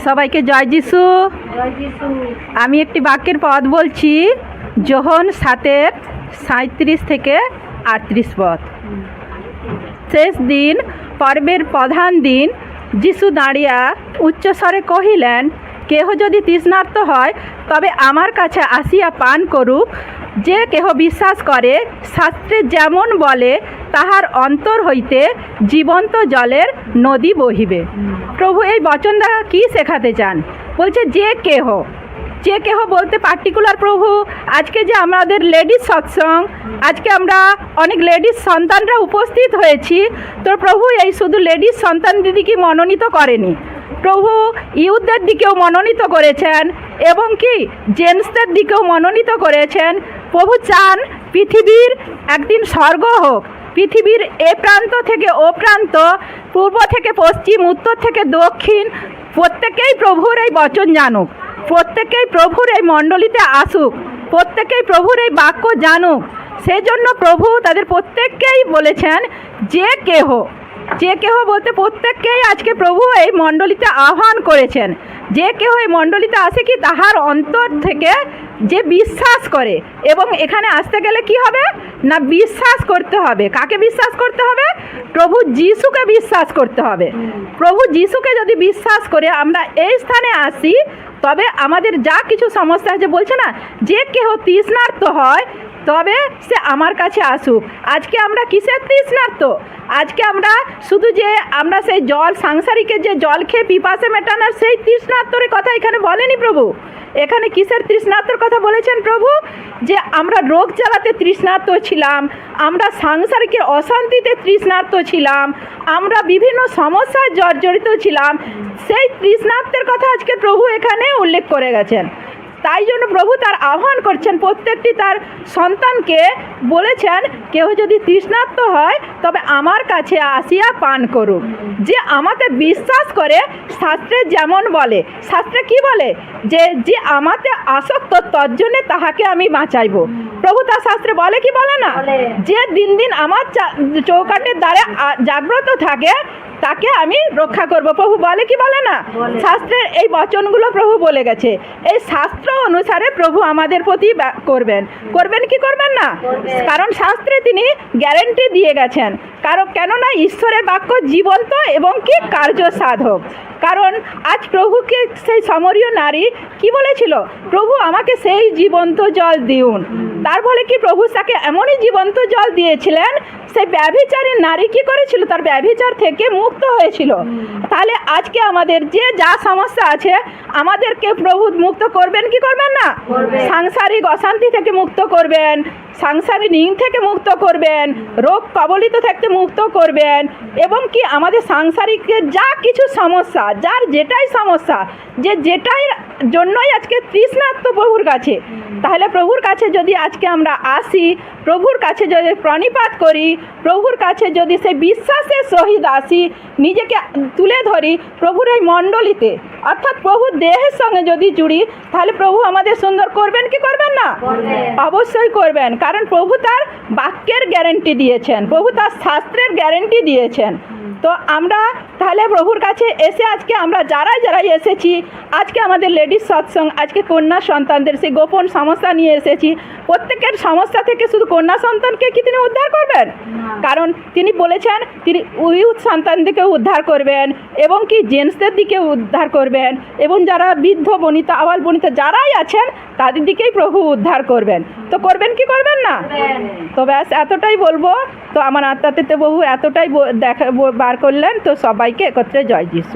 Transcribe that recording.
সবাইকে জয় যিশু। আমি একটি বাক্যের পদ বলছি, যোহন 7:37 থেকে 38 পদ। শেষ দিন পর্বের প্রধান দিন যিশু দাঁড়িয়া উচ্চস্বরে কহিলেন, কেহ যদি তৃষ্ণার্ত হয় তবে আমার কাছে আসিয়া পান করুক। যে কেহ বিশ্বাস করে শাস্ত্রে যেমন বলে তাহার অন্তর হইতে জীবন্ত জলের নদী বহিবে। প্রভু এই বচন দ্বারা কী শেখাতে চান? বলছে যে কেহ বলতে পার্টিকুলার প্রভু আজকে যে আমাদের লেডিস সৎসঙ্গ, আজকে আমরা অনেক লেডিস সন্তানরা উপস্থিত হয়েছি, তো প্রভু এই শুধু লেডিস সন্তান দিদিকে মনোনীত করেনি, প্রভু ইউথদের দিকেও মনোনীত করেছেন এবং কি জেন্টসদের দিকেও মনোনীত করেছেন। প্রভু চান পৃথিবীর একদিন স্বর্গ হোক, পৃথিবীর এ প্রান্ত থেকে ও প্রান্ত, পূর্ব থেকে পশ্চিম, উত্তর থেকে দক্ষিণ, প্রত্যেকেই প্রভুর এই বচন জানুক, প্রত্যেকেই প্রভুর এই মণ্ডলীতে আসুক, প্রত্যেকেই প্রভুর এই বাক্য জানুক। সেজন্য প্রভু তাদের প্রত্যেককেই বলেছেন যে কেহ বলতে প্রত্যেককেই আজকে প্রভু এই মণ্ডলীতে আহ্বান করেছেন। যে কেহ এই মণ্ডলীতে আসে কি তাহার অন্তর থেকে যে বিশ্বাস করে, এবং এখানে আসতে গেলে কি হবে না বিশ্বাস করতে হবে। কাকে বিশ্বাস করতে হবে? প্রভু যিশুকে বিশ্বাস করতে হবে। প্রভু যিশুকে যদি বিশ্বাস করে আমরা এই স্থানে আসি, তবে আমাদের যা কিছু সমস্যা আছে, বলছে না যে কেহ তৃষ্ণার্ত হয় তবে সে আমার কাছে আসুক। আজকে আমরা কিসের তৃষ্ণার্ত? আজকে আমরা শুধু যে আমরা সেই জল, সাংসারিকের যে জল খেয়ে পিপাসে মেটানোর সেই তৃষ্ণার্তর কথা এখানে বলেনি প্রভু। এখানে কিসের তৃষ্ণার্তর কথা বলেছেন প্রভু? যে আমরা রোগ জ্বালাতে তৃষ্ণার্ত ছিলাম, আমরা সাংসারিকের অশান্তিতে তৃষ্ণার্ত ছিলাম, আমরা বিভিন্ন সমস্যায় জর্জরিত ছিলাম, সেই তৃষ্ণার্তের কথা আজকে প্রভু এখানে উল্লেখ করে গেছেন। তাই জন্য প্রভু তার আহ্বান করছেন, প্রত্যেকটি তার সন্তানকে বলেছেন, কেউ যদি তৃষ্ণার্ত হয় তবে আমার কাছে আসিয়া পান করুক। যে আমাতে বিশ্বাস করে, শাস্ত্রে যেমন বলে, শাস্ত্রে কি বলে যে আমাতে আসক্ত তজ্জন্যে তাহাকে আমি বাঁচাইব। প্রভু তার শাস্ত্রে বলে কি বলে না? যে দিন দিন আমার চৌকাঠের দ্বারে জাগ্রত থাকে তাকে আমি রক্ষা করব। প্রভু বলে কি বলে না? শাস্ত্রের এই বচনগুলো প্রভু বলে গেছে। এই শাস্ত্র অনুসারে প্রভু আমাদের প্রতি করবেন কি করবেন না? কারণ শাস্ত্রে তিনি গ্যারেন্টি দিয়ে গেছেন। কেননা ঈশ্বরের বাক্য জীবন্ত এবং কি কার্য সাধক। কারণ আজ প্রভুকে সেই সমরীয় নারী কি বলেছিল? প্রভু আমাকে সেই জীবন্ত জল দিউন। তার ফলে কি প্রভু তাকে এমনই জীবন্ত জল দিয়েছিলেন, সেই ব্যভিচারী নারী কি করেছিল? তার ব্যভিচার থেকে মুক্ত হয়েছিল। তাহলে আজকে আমাদের যে যা সমস্যা আছে, আমাদেরকে প্রভু মুক্ত করবেন কি করবেন না? সাংসারিক অশান্তি থেকে মুক্ত করবেন, সাংসারিক ঋণ থেকে মুক্ত করবেন, রোগ কবলিত থেকে মুক্ত করবেন, এবং কি আমাদের সাংসারিকের যা কিছু সমস্যা, যার যেটাই সমস্যা, যেটাই জন্যই আজকে তৃষ্ণার্ত প্রভুর কাছে, তাহলে প্রভুর কাছে যদি আজকে আমরা আসি, প্রভুর কাছে যদি প্রণিপাত করি, প্রভুর কাছে যদি সেই বিশ্বাসের সহিত আসি, নিজেকে তুলে ধরি প্রভুর এই মণ্ডলীতে, অর্থাৎ প্রভুর দেহের সঙ্গে যদি জুড়ি, তাহলে প্রভু আমাদের সুন্দর করবেন কি করবেন না? অবশ্যই করবেন। কারণ প্রভু তার বাক্যের গ্যারেন্টি দিয়েছেন, প্রভু তার শাস্ত্রের গ্যারেন্টি দিয়েছেন। তো আমরা তাহলে প্রভুর কাছে এসে আজকে আমরা যারাই এসেছি, আজকে আমাদের লেডিস সৎসঙ্গ, আজকে কন্যা সন্তানদের সেই গোপন সমস্যা নিয়ে এসেছি। প্রত্যেকের সমস্যা থেকে শুধু কন্যা সন্তানকে কি তিনি উদ্ধার করবেন? কারণ তিনি বলেছেন তিনি ইউথ সন্তানদেরকে উদ্ধার করবেন, এবং কি জেন্টসদের দিকে উদ্ধার করবেন, এবং যারা বৃদ্ধ বনিতা, আবাল বনিতা যারাই আছেন তাদের দিকেই প্রভু উদ্ধার করবেন। তো করবেন কি করবেন না? তো ব্যাস এতটাই বলবো। তো আমার আত্মাতে প্রভু এতটাই বার করলেন। তো সবাইকে একত্রে জয় যিশু।